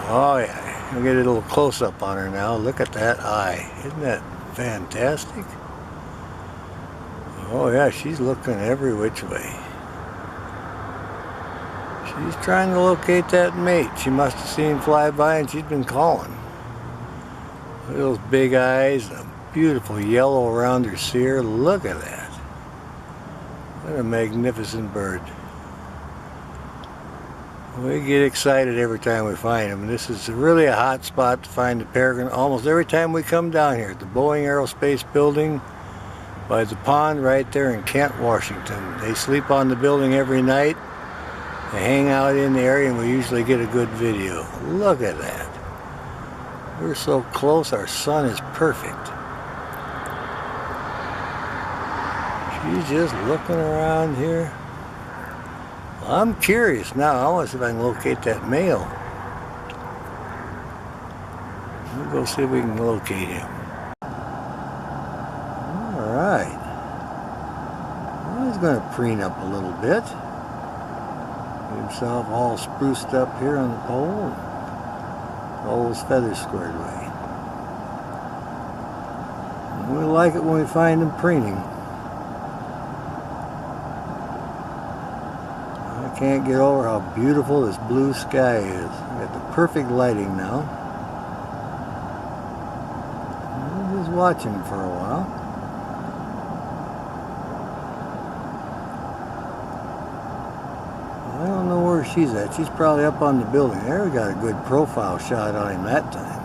Oh yeah, we'll get a little close-up on her now. Look at that eye. Isn't that fantastic? Oh yeah, she's looking every which way. She's trying to locate that mate. She must have seen him fly by and she's been calling. Look at those big eyes and a beautiful yellow around her cere. Look at that. What a magnificent bird. We get excited every time we find them. This is really a hot spot to find the peregrine. Almost every time we come down here, the Boeing Aerospace building by the pond right there in Kent, Washington. They sleep on the building every night. They hang out in the area and we usually get a good video. Look at that. We're so close, our sun is perfect. She's just looking around here. I'm curious now. I want to see if I can locate that male. We'll go see if we can locate him. Alright. Well, he's going to preen up a little bit. Get himself all spruced up here on the pole. All those feathers squared away. And we like it when we find them preening. Can't get over how beautiful this blue sky is. We got the perfect lighting now. We'll just watch him for a while. I don't know where she's at. She's probably up on the building. There we got a good profile shot on him that time.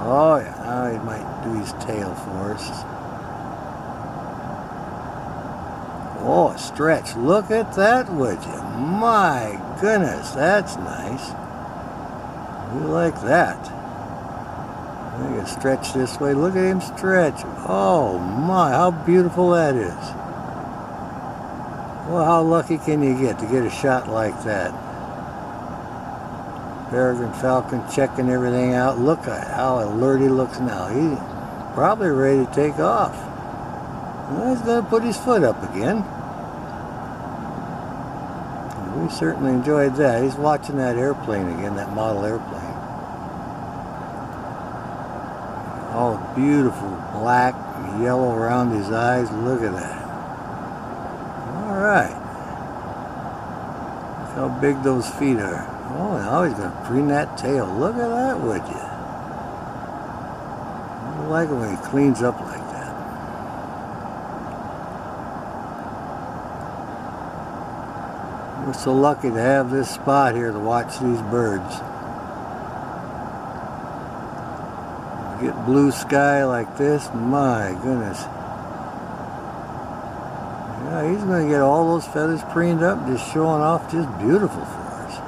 Oh yeah, now he might do his tail for us. Oh, stretch. Look at that, would you? My goodness, that's nice. We like that. I can stretch this way. Look at him stretch. Oh my, how beautiful that is. Well, how lucky can you get to get a shot like that? Peregrine Falcon checking everything out. Look at how alert he looks now. He's probably ready to take off. Well, he's going to put his foot up again. We certainly enjoyed that. He's watching that airplane again, that model airplane. All beautiful black and yellow around his eyes. Look at that. Alright. Look how big those feet are. Oh, now he's going to preen that tail. Look at that, would you? I like it when he cleans up like that. We're so lucky to have this spot here to watch these birds. Get blue sky like this, my goodness. Yeah, he's going to get all those feathers preened up, just showing off, just beautiful for us.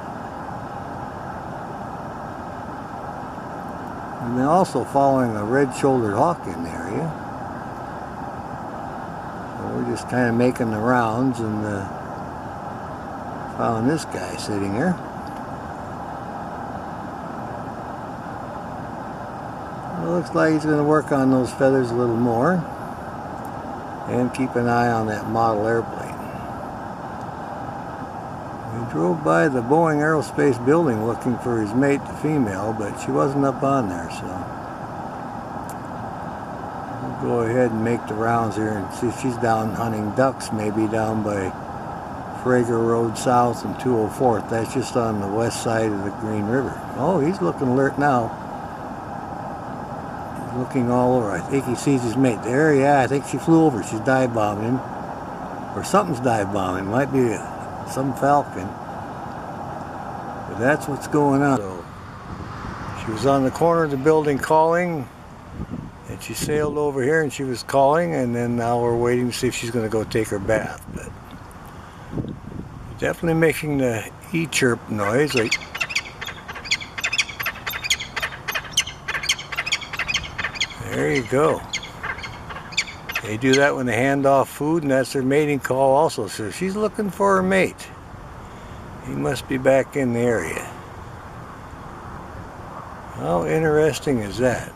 And then also following a red-shouldered hawk in the area. So we're just kind of making the rounds and found this guy sitting here. It looks like he's going to work on those feathers a little more and keep an eye on that model airplane. We drove by the Boeing Aerospace building looking for his mate, the female, but she wasn't up on there, so we'll go ahead and make the rounds here and see if she's down hunting ducks, maybe down by Frager Road South and 204th. That's just on the west side of the Green River. Oh, he's looking alert now. He's looking all over. I think he sees his mate. There, yeah, I think she flew over. She's dive bombing him. Or something's dive bombing. Might be some falcon. But that's what's going on. So, she was on the corner of the building calling, and she sailed over here and she was calling, and then now we're waiting to see if she's going to go take her bath. But definitely making the E-chirp noise. Like, there you go. They do that when they hand off food, and that's their mating call also. So she's looking for her mate. He must be back in the area. How interesting is that?